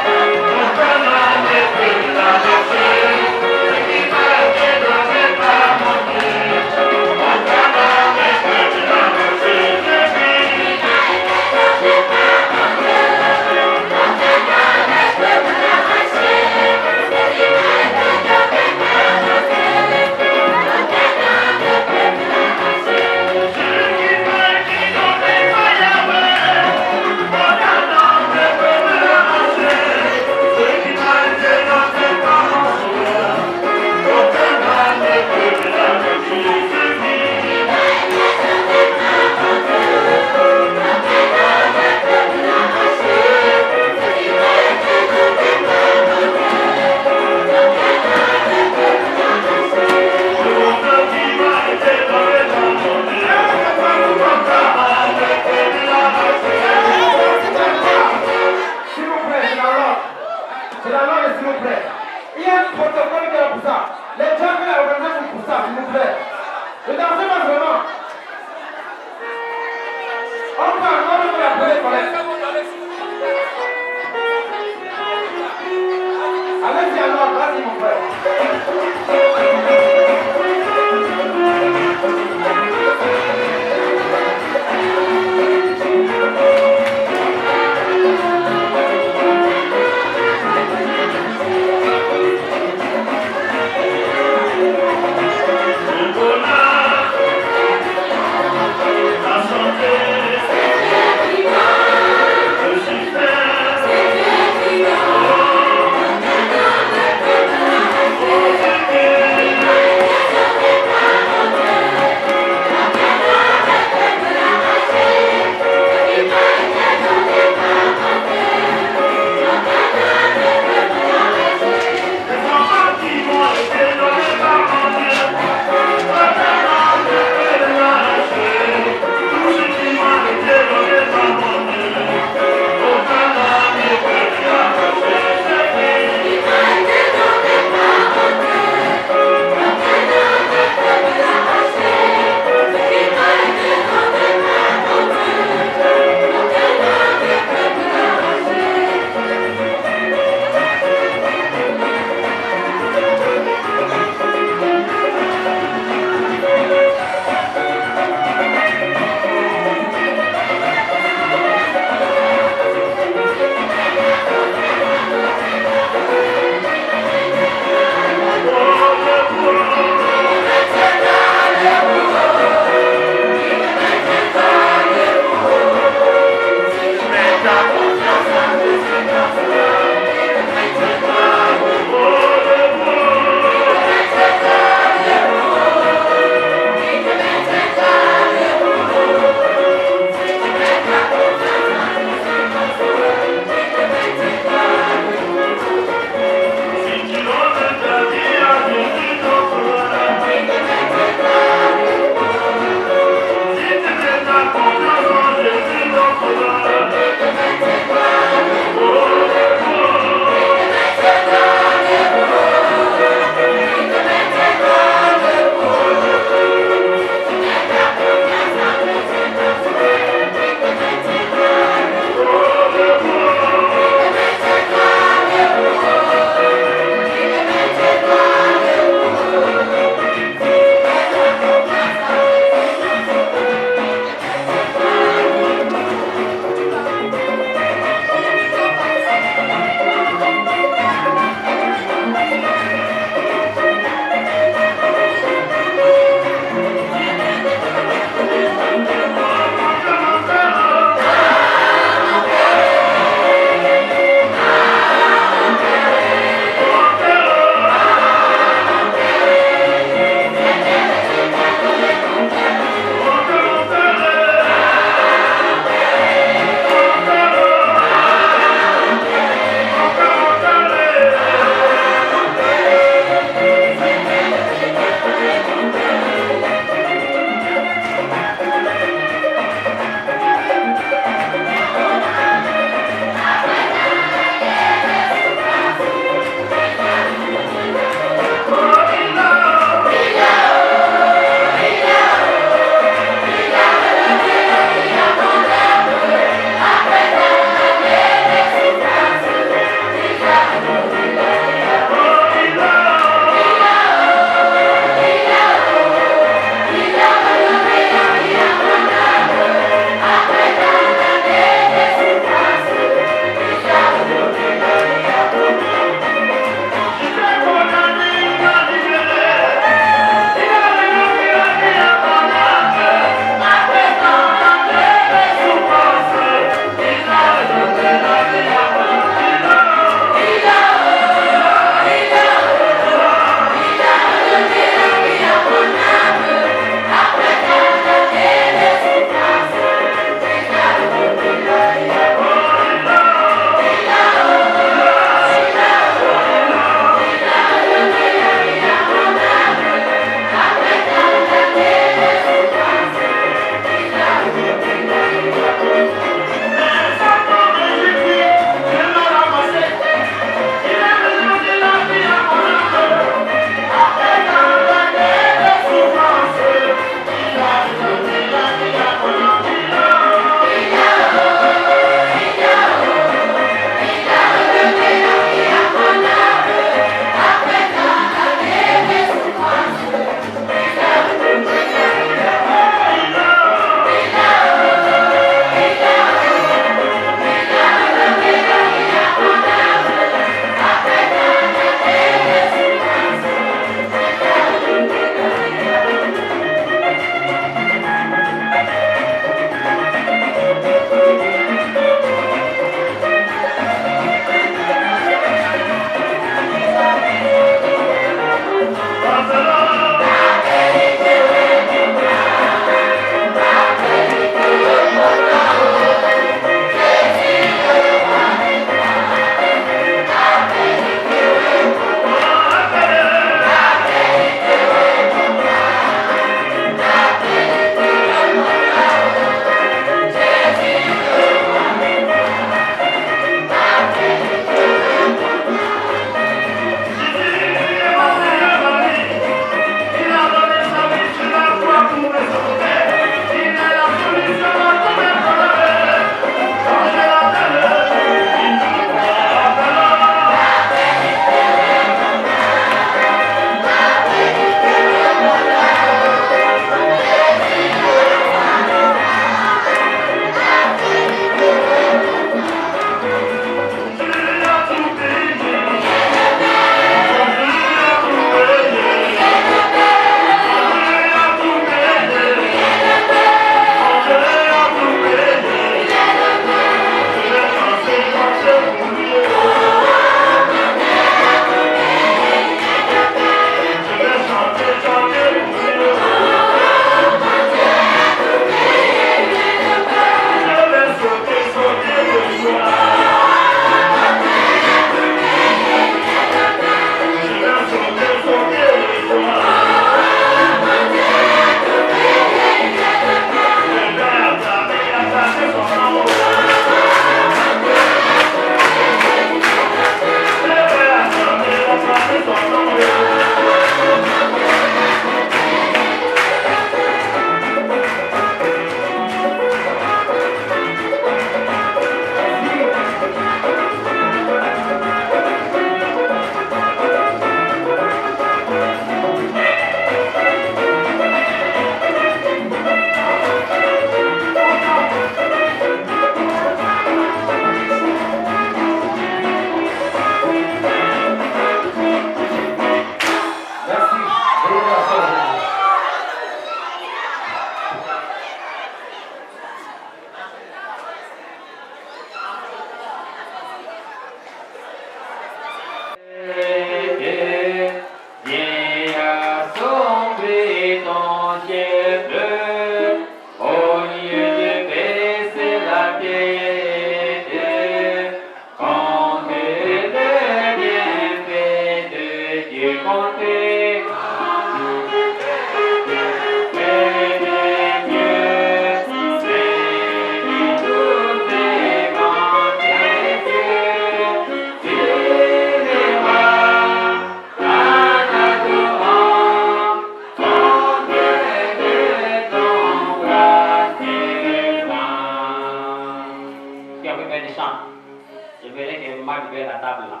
Je verrai que maman libère la table là.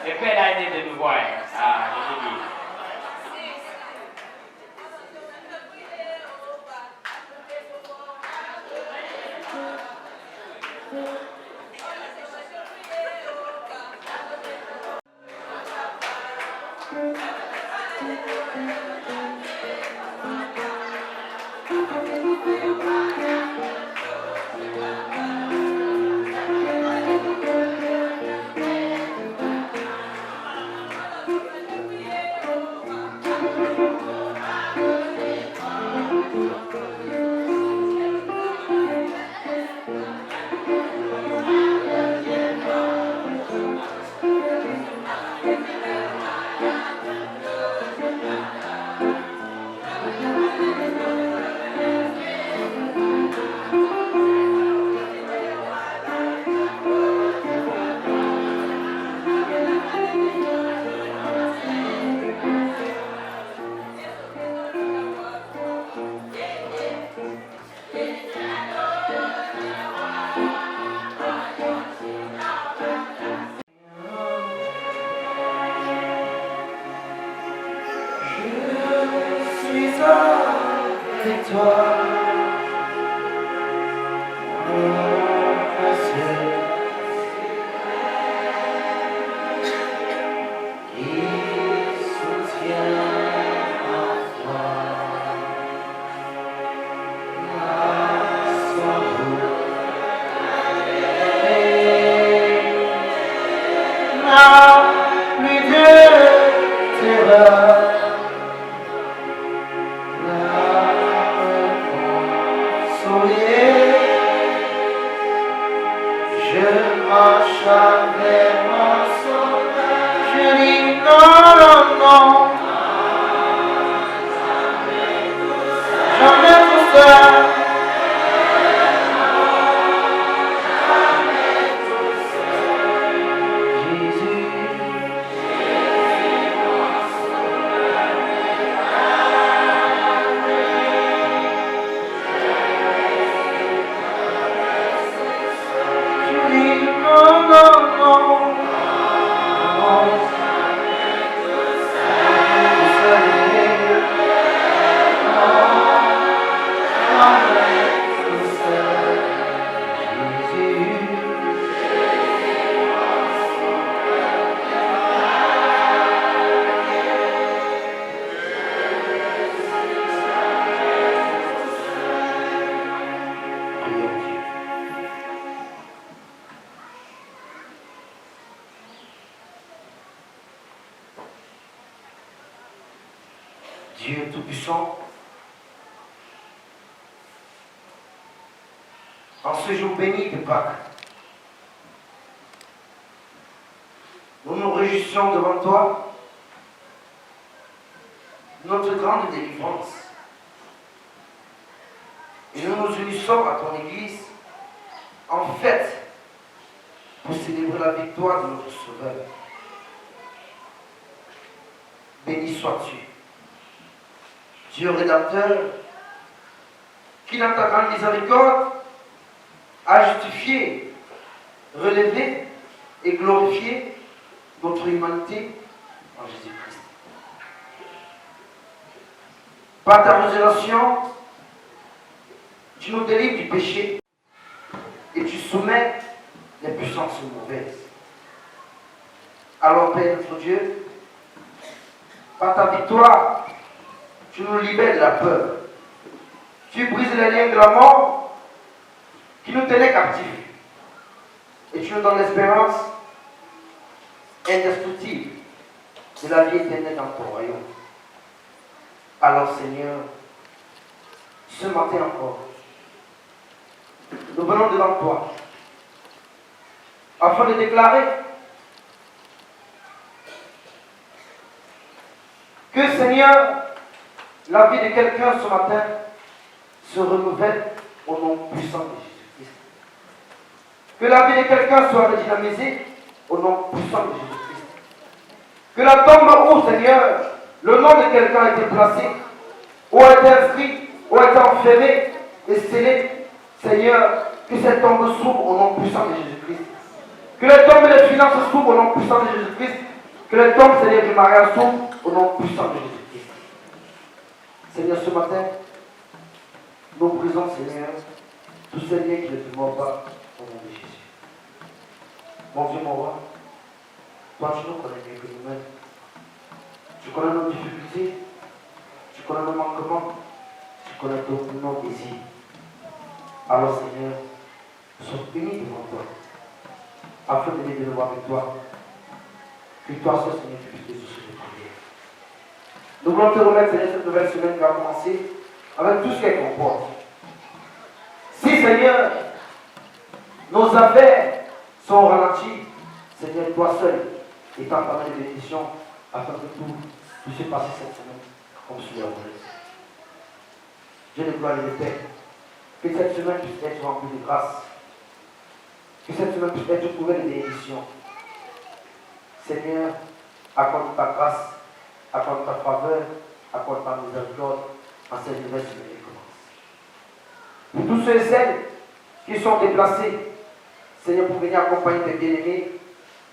Le père a aidé de nous voir. Ah, je te dis. Avec toi, mon ciel, qui soutient en toi la soirée, n'a plus de terreur. Je marche avec mon sauveur. Je dis non, non, non. Jamais tout seul. Jésus. Dieu Tout-Puissant, en ce jour béni de Pâques, nous nous réjouissons devant toi de notre grande délivrance. Et nous nous unissons à ton Église en fête pour célébrer la victoire de notre Sauveur. Béni sois-tu, Dieu rédempteur, qui dans ta grande miséricorde a justifié, relevé et glorifié notre humanité en Jésus-Christ. Par ta résurrection, tu nous délivres du péché et tu soumets les puissances mauvaises. Alors, Père notre Dieu, par ta victoire, tu nous libères de la peur. Tu brises les liens de la mort qui nous tenaient captifs. Et tu nous donnes l'espérance indestructible de la vie éternelle dans ton royaume. Alors, Seigneur, ce matin encore, nous venons devant toi afin de déclarer que, Seigneur, la vie de quelqu'un ce matin se renouvelle au nom puissant de Jésus-Christ. Que la vie de quelqu'un soit redynamisée au nom puissant de Jésus-Christ. Que la tombe où, Seigneur, le nom de quelqu'un a été placé, ou a été inscrit, ou a été enfermé et scellé, Seigneur, que cette tombe s'ouvre au nom puissant de Jésus-Christ. Que les tombes des finances s'ouvrent au nom puissant de Jésus-Christ. Que les tombes, Seigneur, du mariage s'ouvrent au nom puissant de Jésus-Christ. Seigneur, ce matin, nous brisons, Seigneur, tous ces liens qui ne te mordent pas au nom de Jésus. Mon Dieu, mon roi, toi, tu nous connais mieux que nous-mêmes. Tu connais nos difficultés, tu connais nos manquements, tu connais nos désirs. Alors, Seigneur, nous sommes unis devant toi, afin de nous voir avec toi. Que toi seul, Seigneur, tu puisses nous soutenir. Nous voulons te remettre, Seigneur, cette nouvelle semaine qui va commencer avec tout ce qu'elle comporte. Si, Seigneur, nos affaires sont ralenties, Seigneur, toi seul, étends ta main de bénédiction afin que tout puisse passer cette semaine comme sur la volée. Dieu de gloire et de paix, que cette semaine puisse être remplie de grâce, que cette semaine puisse être couverte de bénédictions. Seigneur, accorde ta grâce, accorde ta faveur, accorde ta miséricorde en cette nouvelle semaine qui commence. Pour tous ceux et celles qui sont déplacés, Seigneur, pour venir accompagner tes bien-aimés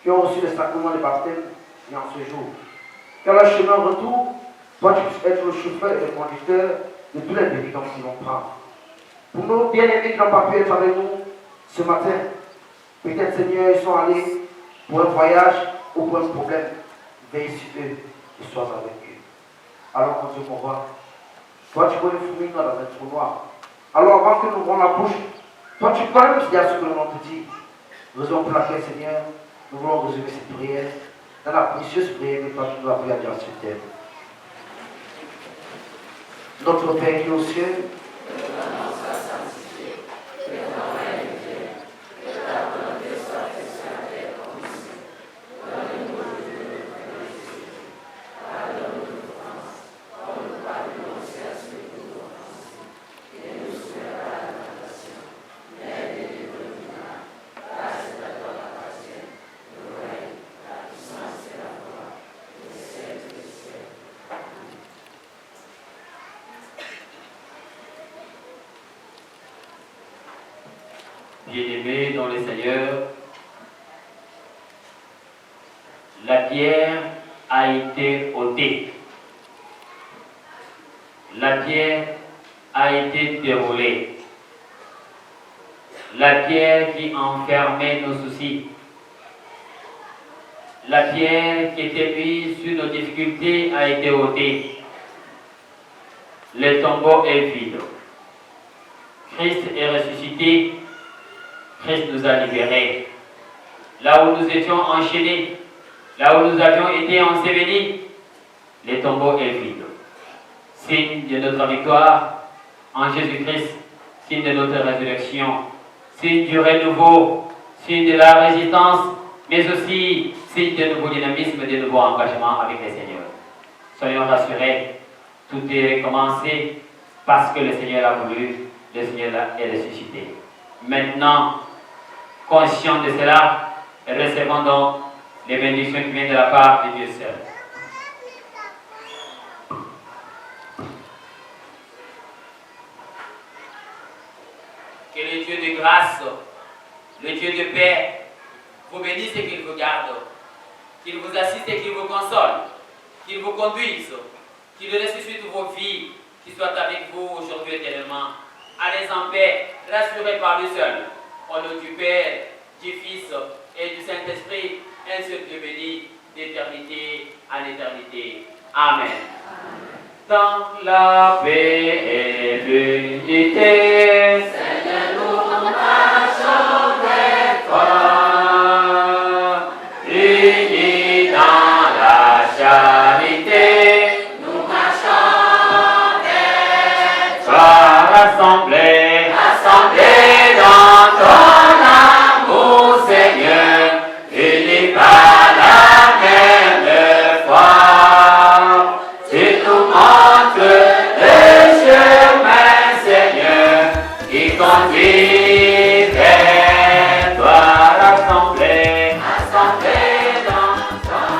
qui ont reçu le sacrement de baptême et en ce jour. Que leur chemin retour, toi tu puisses être le chauffeur et le conducteur de tous les bénédictions qu'ils vont prendre. Pour nos bien-aimés qui n'ont pas pu être avec nous ce matin, peut-être, Seigneur, ils sont allés pour un voyage ou pour un problème. Veille sur eux et sois avec eux. Alors, mon Dieu, mon roi, toi tu connais le fruit dans un trou noir. Alors, avant que nous ouvrons la bouche, toi tu connais ce que nous te dit. Raison pour laquelle, Seigneur, nous voulons résumer cette prière dans la précieuse prière que toi tu nous as appris à dire sur terre. Notre Père qui est aux cieux, Bien-aimés dans le Seigneur, la pierre a été ôtée. La pierre a été déroulée. La pierre qui enfermait nos soucis. La pierre qui était mise sur nos difficultés a été ôtée. Le tombeau est vide. Christ est ressuscité. Christ nous a libérés. Là où nous étions enchaînés, là où nous avions été ensevelis, le tombeau est vide. Signe de notre victoire en Jésus-Christ, signe de notre résurrection, signe du renouveau, signe de la résistance, mais aussi signe de nouveau dynamisme, de nouveau engagement avec le Seigneur. Soyons rassurés, tout est commencé parce que le Seigneur a voulu, le Seigneur est ressuscité. Maintenant, conscient de cela, recevons donc les bénédictions qui viennent de la part de Dieu seul. Que le Dieu de grâce, le Dieu de paix, vous bénisse et qu'il vous garde, qu'il vous assiste et qu'il vous console, qu'il vous conduise, qu'il ressuscite vos vies, qu'il soit avec vous aujourd'hui éternellement. Allez en paix, rassurés par lui seul. Au nom du Père, du Fils et du Saint-Esprit, un seul Dieu béni, d'éternité en éternité. Amen. Dans la paix et l'unité, Seigneur, nous marchons vers toi. Unis dans la charité, nous marchons vers toi. Rassemblés, rassemblés dans ton amour, Seigneur, unis par la même foi. Tu nous montres le chemin, Seigneur, qui conduit vers toi. Rassemblés, rassemblés dans ton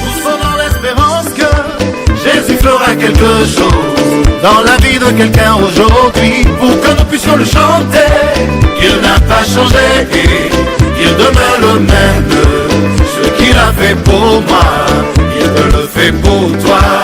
Nous sommes dans l'espérance que Jésus fera quelque chose. dans la vie de quelqu'un aujourd'hui, pour que nous puissions le chanter, qu'il n'a pas changé, qu'il demeure le même. Ce qu'il a fait pour moi, il te le fait pour toi.